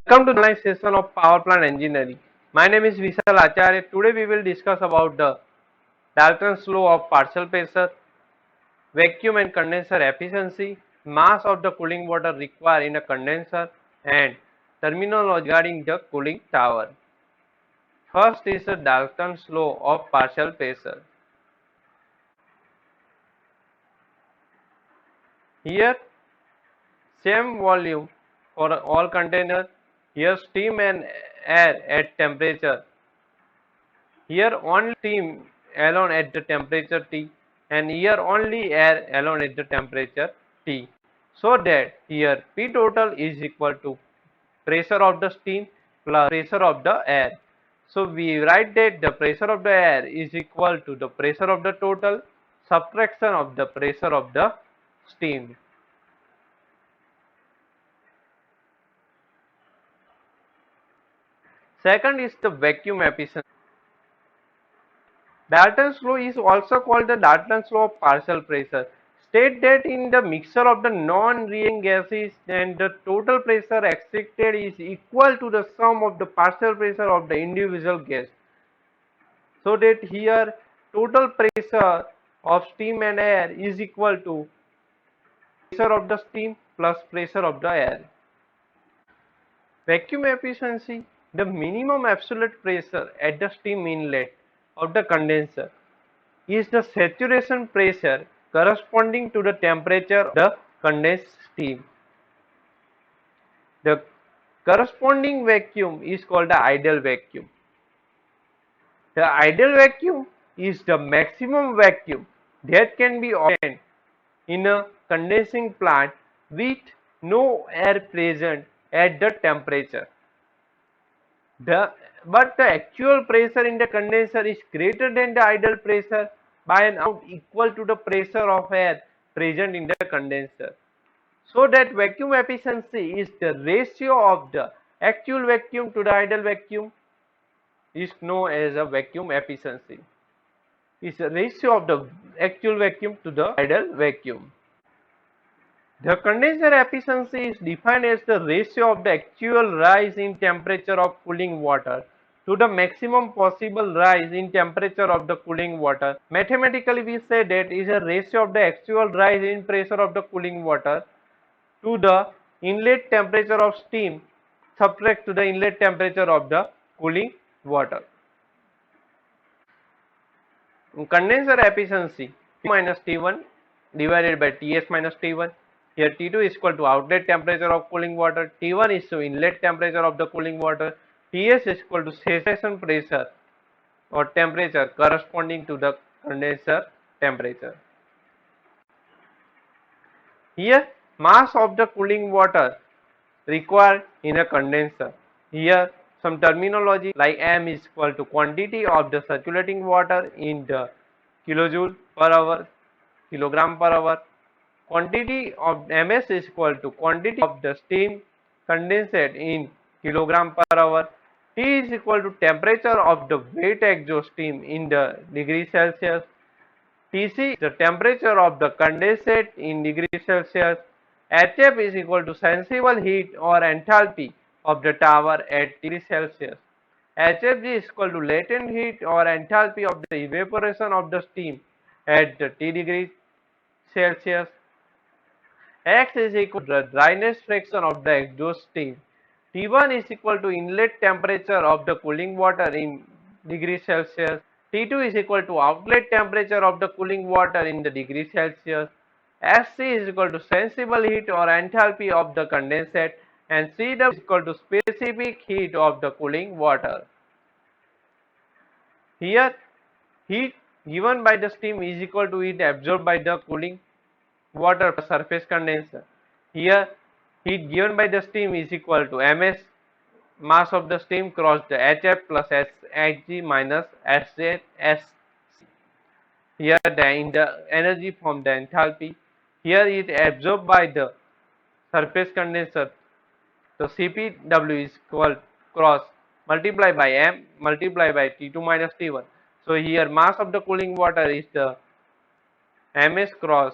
Welcome to the online session of Power Plant Engineering. My name is Vishal Acharya. Today we will discuss about the Dalton's law of partial pressure, vacuum and condenser efficiency, mass of the cooling water required in a condenser, and terminology regarding the cooling tower. First is the Dalton's law of partial pressure. Here, same volume for all containers. Here, steam and air at temperature. Here only steam alone at the temperature T, and here only air alone at the temperature T. So that here P total is equal to pressure of the steam plus pressure of the air. So we write that the pressure of the air is equal to the pressure of the total subtraction of the pressure of the steam. Second is the vacuum efficiency. Dalton's law is also called the Dalton's law of partial pressure. State that in the mixture of the non-reacting gases and the total pressure extracted is equal to the sum of the partial pressure of the individual gas. So that here total pressure of steam and air is equal to pressure of the steam plus pressure of the air. Vacuum efficiency, the minimum absolute pressure at the steam inlet of the condenser is the saturation pressure corresponding to the temperature of the condensed steam. The corresponding vacuum is called the ideal vacuum. The ideal vacuum is the maximum vacuum that can be obtained in a condensing plant with no air present at the temperature. But the actual pressure in the condenser is greater than the ideal pressure by an amount equal to the pressure of air present in the condenser. So that vacuum efficiency is the ratio of the actual vacuum to the ideal vacuum is known as a vacuum efficiency. Is a ratio of the actual vacuum to the ideal vacuum. The condenser efficiency is defined as the ratio of the actual rise in temperature of cooling water to the maximum possible rise in temperature of the cooling water. Mathematically, we say that is a ratio of the actual rise in pressure of the cooling water to the inlet temperature of steam subtract to the inlet temperature of the cooling water. Condenser efficiency T minus T1 divided by Ts minus T1. Here T2 is equal to outlet temperature of cooling water, T1 is to inlet temperature of the cooling water, Ts is equal to saturation pressure or temperature corresponding to the condenser temperature. Here mass of the cooling water required in a condenser. Here some terminology like M is equal to quantity of the circulating water in the kilojoule per hour, kilogram per hour. Quantity of Ms is equal to quantity of the steam condensed in kilogram per hour. T is equal to temperature of the wet exhaust steam in the degree Celsius. Tc is the temperature of the condensate in degree Celsius. HF is equal to sensible heat or enthalpy of the tower at degree Celsius. HFG is equal to latent heat or enthalpy of the evaporation of the steam at the T degree Celsius. X is equal to the dryness fraction of the exhaust steam. T1 is equal to inlet temperature of the cooling water in degree Celsius. T2 is equal to outlet temperature of the cooling water in the degree Celsius. Sc is equal to sensible heat or enthalpy of the condensate, and Cw is equal to specific heat of the cooling water. Here heat given by the steam is equal to heat absorbed by the cooling water surface condenser. Here heat given by the steam is equal to Ms mass of the stream cross the HF plus Hg minus Sjs. Here in the energy from the enthalpy, here it absorbed by the surface condenser. So Cpw is equal cross multiply by m multiply by T2 minus T1. So here mass of the cooling water is the Ms cross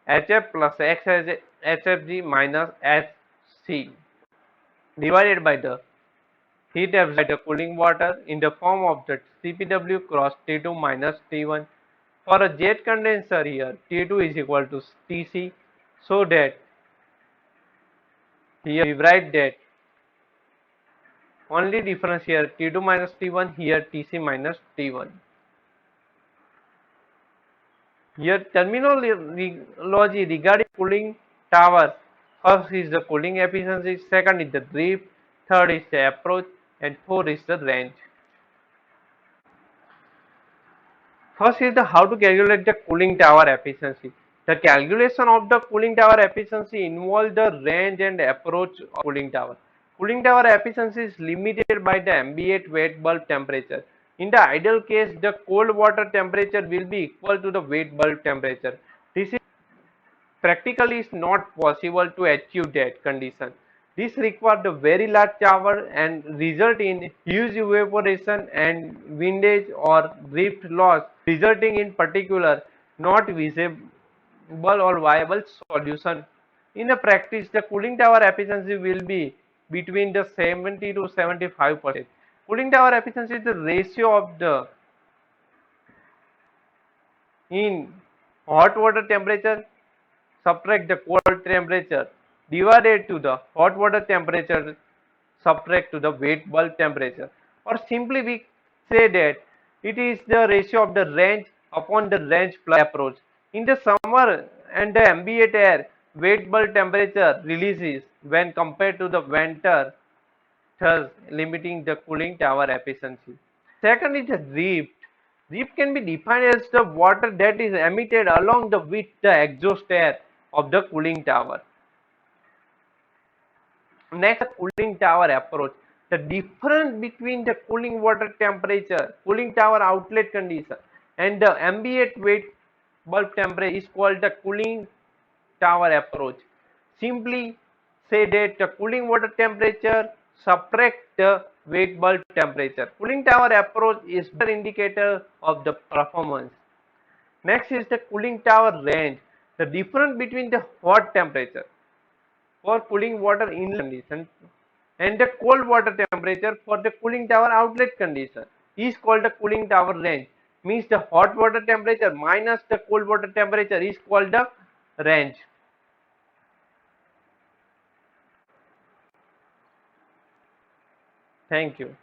HF plus HFG minus Hc divided by the heat absorbed by the cooling water in the form of the Cpw cross T2 minus T1. For a jet condenser here T2 is equal to Tc, so that here we write that only difference here T2 minus T1, here Tc minus T1. Here terminology regarding cooling tower. First is the cooling efficiency, second is the drift, third is the approach, and fourth is the range. First is the how to calculate the cooling tower efficiency. The calculation of the cooling tower efficiency involves the range and approach of cooling tower. Cooling tower efficiency is limited by the ambient wet bulb temperature. In the ideal case, the cold water temperature will be equal to the wet bulb temperature. This is practically is not possible to achieve that condition. This requires a very large shower and result in huge evaporation and windage or drift loss, resulting in particular not visible or viable solution. In a practice, the cooling tower efficiency will be between the 70 to 75%. Cooling tower efficiency is the ratio of the in hot water temperature subtract the cold temperature divided to the hot water temperature subtract to the wet bulb temperature, or simply we say that it is the ratio of the range upon the range plus approach. In the summer and the ambient air, wet bulb temperature releases when compared to the winter, thus limiting the cooling tower efficiency. Second is the drift. Drift can be defined as the water that is emitted along with the exhaust air of the cooling tower. Next, cooling tower approach. The difference between the cooling water temperature, cooling tower outlet condition, and the ambient wet bulb temperature is called the cooling tower approach. Simply say that the cooling water temperature subtract the wet bulb temperature. Cooling tower approach is the indicator of the performance. Next is the cooling tower range. The difference between the hot temperature for cooling water inlet condition and the cold water temperature for the cooling tower outlet condition is called the cooling tower range. Means the hot water temperature minus the cold water temperature is called the range. Thank you.